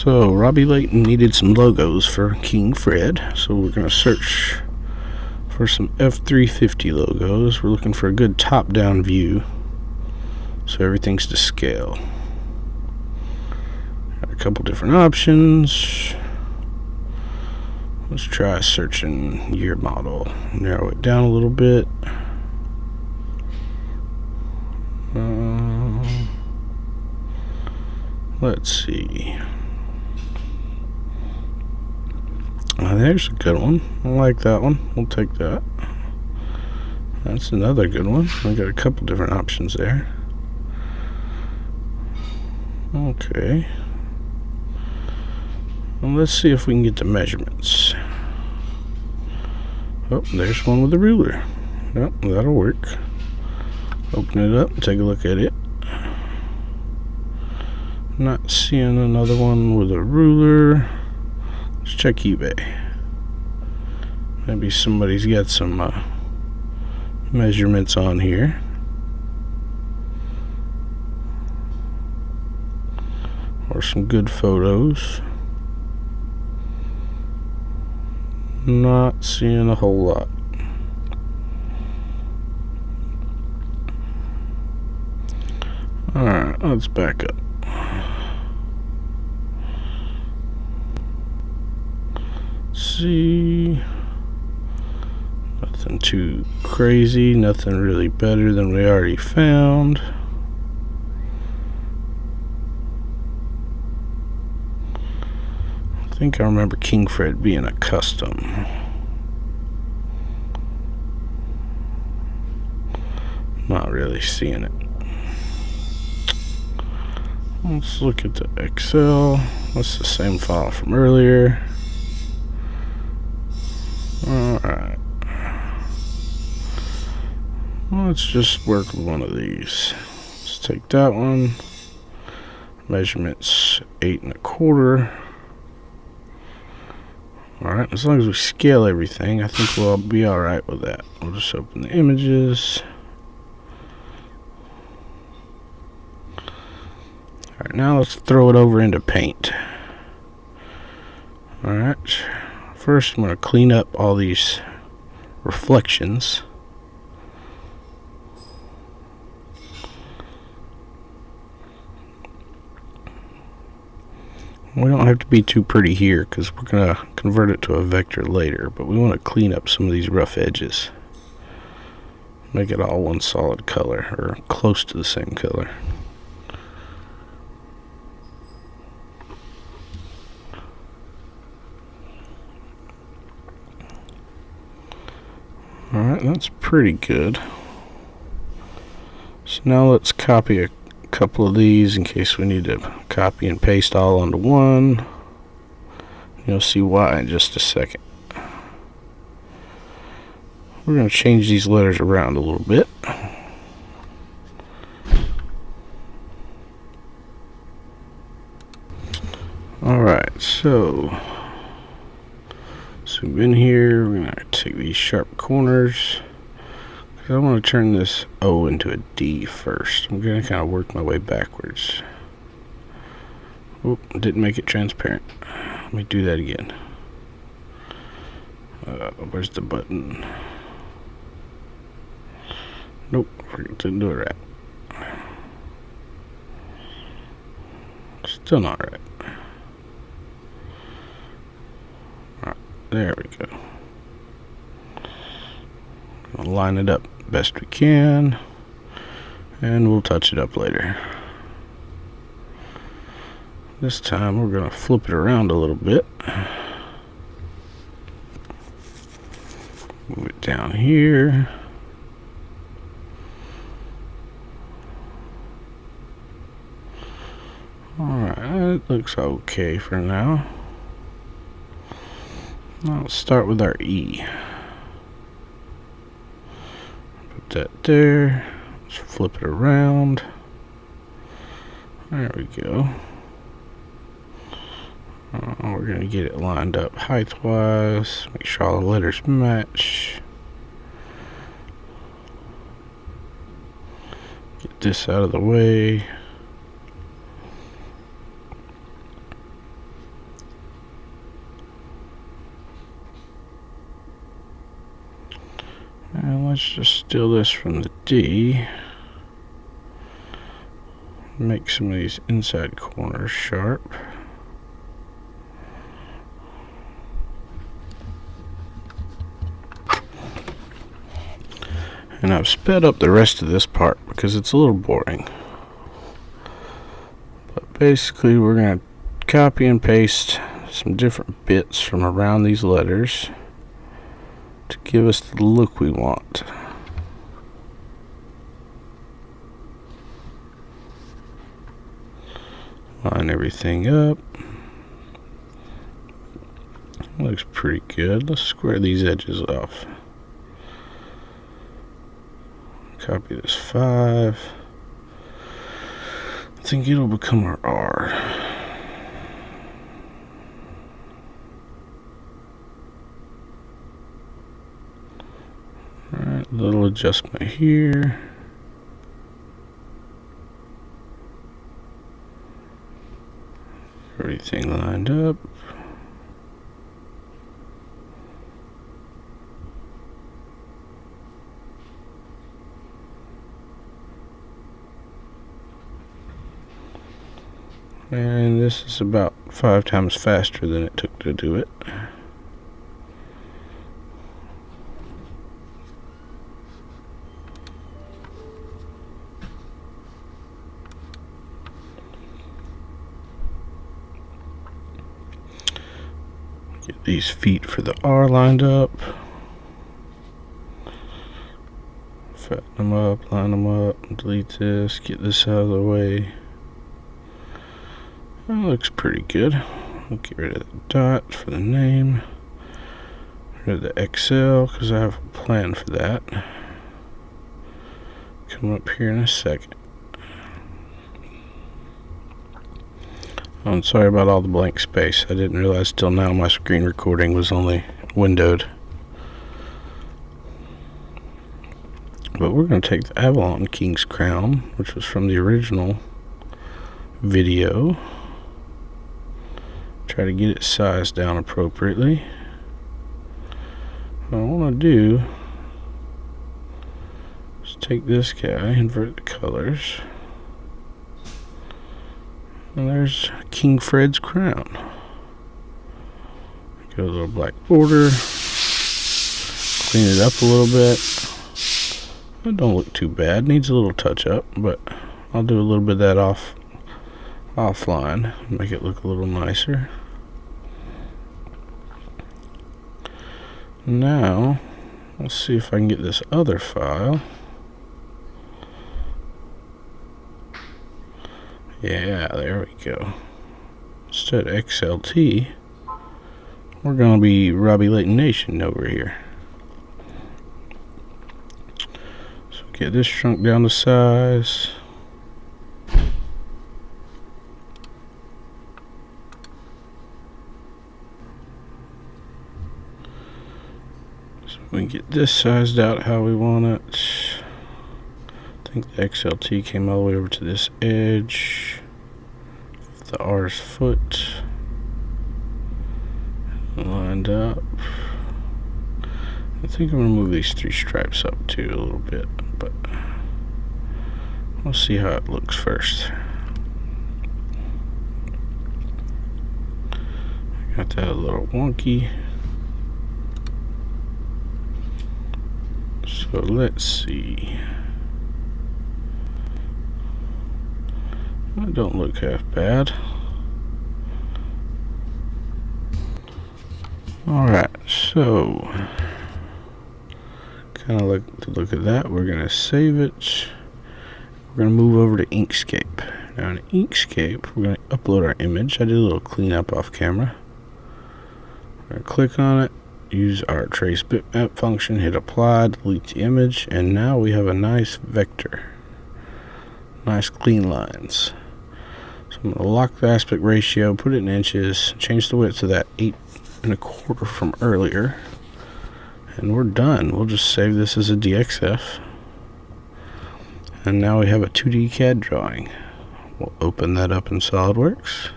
So Robby Layton needed some logos for King Fred, so we're going to search for some F-350 logos. We're looking for a good top-down view, so everything's to scale. Got a couple different options. Let's try searching year model. Narrow it down a little bit. Let's see. There's a good one. I like that one. We'll take that. That's another good one. I got a couple different options there. Okay. Well, let's see if we can get the measurements. Oh, there's one with a ruler. Yep, that'll work. Open it up and take a look at it. Not seeing another one with a ruler. Let's check eBay. Maybe somebody's got some measurements on here. Or some good photos. Not seeing a whole lot. Alright, let's back up. See, nothing too crazy, nothing really better than we already found. I think I remember King Fred being a custom. Not really seeing it. Let's look at the Excel. That's the same file from earlier. Alright. Let's just work with one of these. Let's take that one. Measurements 8 1/4. Alright, as long as we scale everything, I think we'll be alright with that. We'll just open the images. Alright, now let's throw it over into Paint. Alright. First, I'm going to clean up all these reflections. We don't have to be too pretty here because we're going to convert it to a vector later, but we want to clean up some of these rough edges. Make it all one solid color, or close to the same color. Alright, that's pretty good. So now let's copy a couple of these in case we need to copy and paste all onto one. You'll see why in just a second. We're going to change these letters around a little bit. Alright, so zoom in here. We're going to take these sharp corners. I want to turn this O into a D first. I'm going to kind of work my way backwards. Oh, didn't make it transparent. Let me do that again. Where's the button? Nope, didn't do it right. Still not right. Alright, there we go. I'll line it up best we can, and we'll touch it up later. This time we're going to flip it around a little bit. Move it down here. Alright, it looks okay for now. Now let's start with our E. Put that there. Let's flip it around. There we go. We're going to get it lined up height-wise. Make sure all the letters match. Get this out of the way. And let's just steal this from the D. Make some of these inside corners sharp. And I've sped up the rest of this part because it's a little boring. But basically we're going to copy and paste some different bits from around these letters to give us the look we want. Line everything up. Looks pretty good. Let's square these edges off. Copy this 5. I think it'll become our R. Alright, little adjustment here. Everything lined up. And this is about 5 times faster than it took to do it. Get these feet for the R lined up. Fatten them up, line them up, delete this, get this out of the way. That looks pretty good. I'll get rid of the dot for the name. Rid of the XL because I have a plan for that. Come up here in a second. I'm sorry about all the blank space. I didn't realize till now my screen recording was only windowed. But we're going to take the Avalon King's Crown, which was from the original video. Try to get it sized down appropriately. What I want to do is take this guy, invert the colors. And there's King Fred's crown. Get a little black border. Clean it up a little bit. It don't look too bad. Needs a little touch up, but I'll do a little bit of that offline. Make it look a little nicer. Now, let's see if I can get this other file. Yeah, there we go. Instead of XLT, we're going to be Robby Layton Nation over here. So get this shrunk down to size. So we can get this sized out how we want it. I think the XLT came all the way over to this edge. The R's foot lined up. I think I'm going to move these 3 stripes up too a little bit, but we'll see how it looks first. I got that a little wonky. So let's see. That don't look half bad. Alright, so kind of like the look of that. We're going to save it. We're going to move over to Inkscape. Now in Inkscape, we're going to upload our image. I did a little cleanup off camera. We're going to click on it, use our trace bitmap function, hit apply, delete the image, and now we have a nice vector. Nice clean lines. So I'm going to lock the aspect ratio, put it in inches, change the width to that 8 1/4 from earlier, and we're done. We'll just save this as a DXF, and now we have a 2D CAD drawing. We'll open that up in SolidWorks,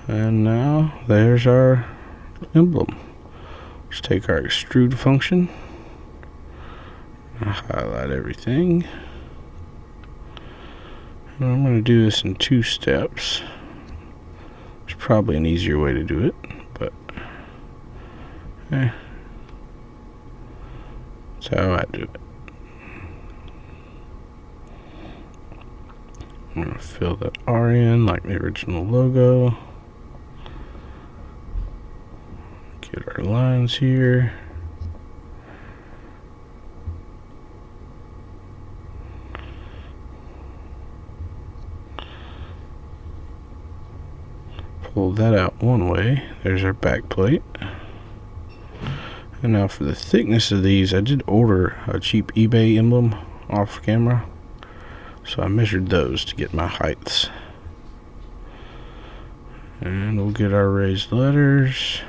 and now there's our emblem. Let's take our extrude function, I'll highlight everything. And I'm going to do this in 2 steps. There's probably an easier way to do it, but that's how I do it. I'm going to fill that R in like the original logo. Get our lines here. Pull that out one way. There's our back plate. And now for the thickness of these, I did order a cheap eBay emblem off camera. So I measured those to get my heights. And we'll get our raised letters.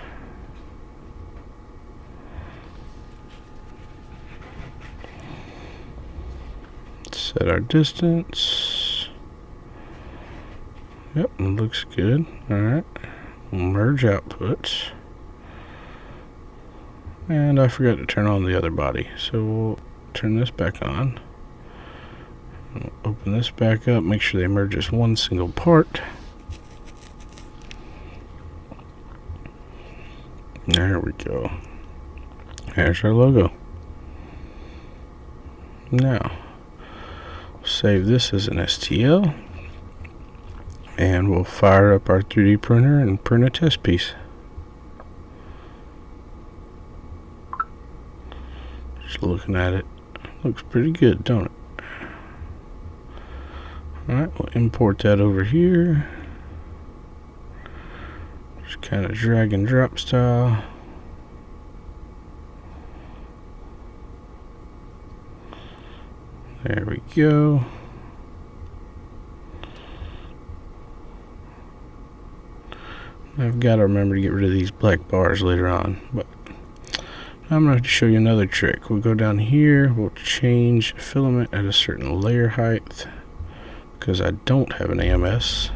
Set our distance. Yep, it looks good. Alright. We'll merge outputs. And I forgot to turn on the other body. So we'll turn this back on. We'll open this back up. Make sure they merge as one single part. There we go. There's our logo. Now, save this as an STL. And we'll fire up our 3D printer and print a test piece. Just looking at it, looks pretty good, don't it? Alright, we'll import that over here. Just kind of drag and drop style. There we go. I've got to remember to get rid of these black bars later on, but I'm going to show you another trick. We'll go down here, we'll change filament at a certain layer height, because I don't have an AMS.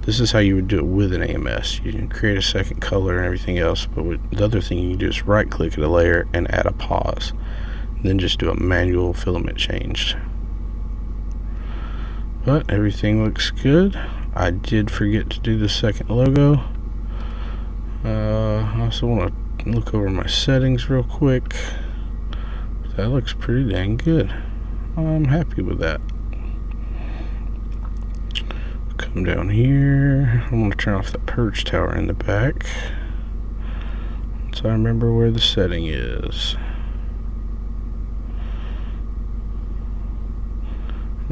This is how you would do it with an AMS. You can create a second color and everything else, but the other thing you can do is right click at a layer and add a pause, and then just do a manual filament change. But everything looks good. I did forget to do the second logo. I also want to look over my settings real quick. That looks pretty dang good. I'm happy with that. Come down here. I want to turn off the purge tower in the back, so I remember where the setting is.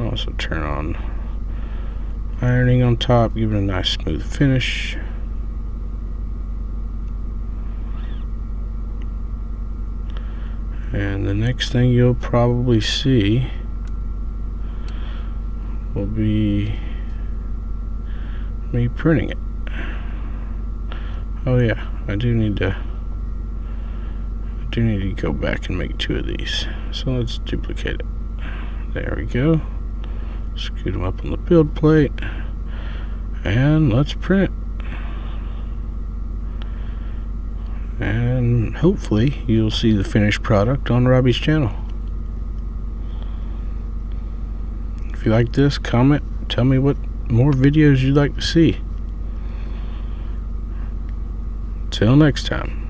I'll also turn on ironing on top, give it a nice smooth finish. And the next thing you'll probably see will be me printing it. Oh yeah, I do need to go back and make 2 of these. So let's duplicate it. There we go. Scoot them up on the build plate, and let's print. And hopefully you'll see the finished product on Robby's channel. If you like this, comment, tell me what more videos you'd like to see. Till next time.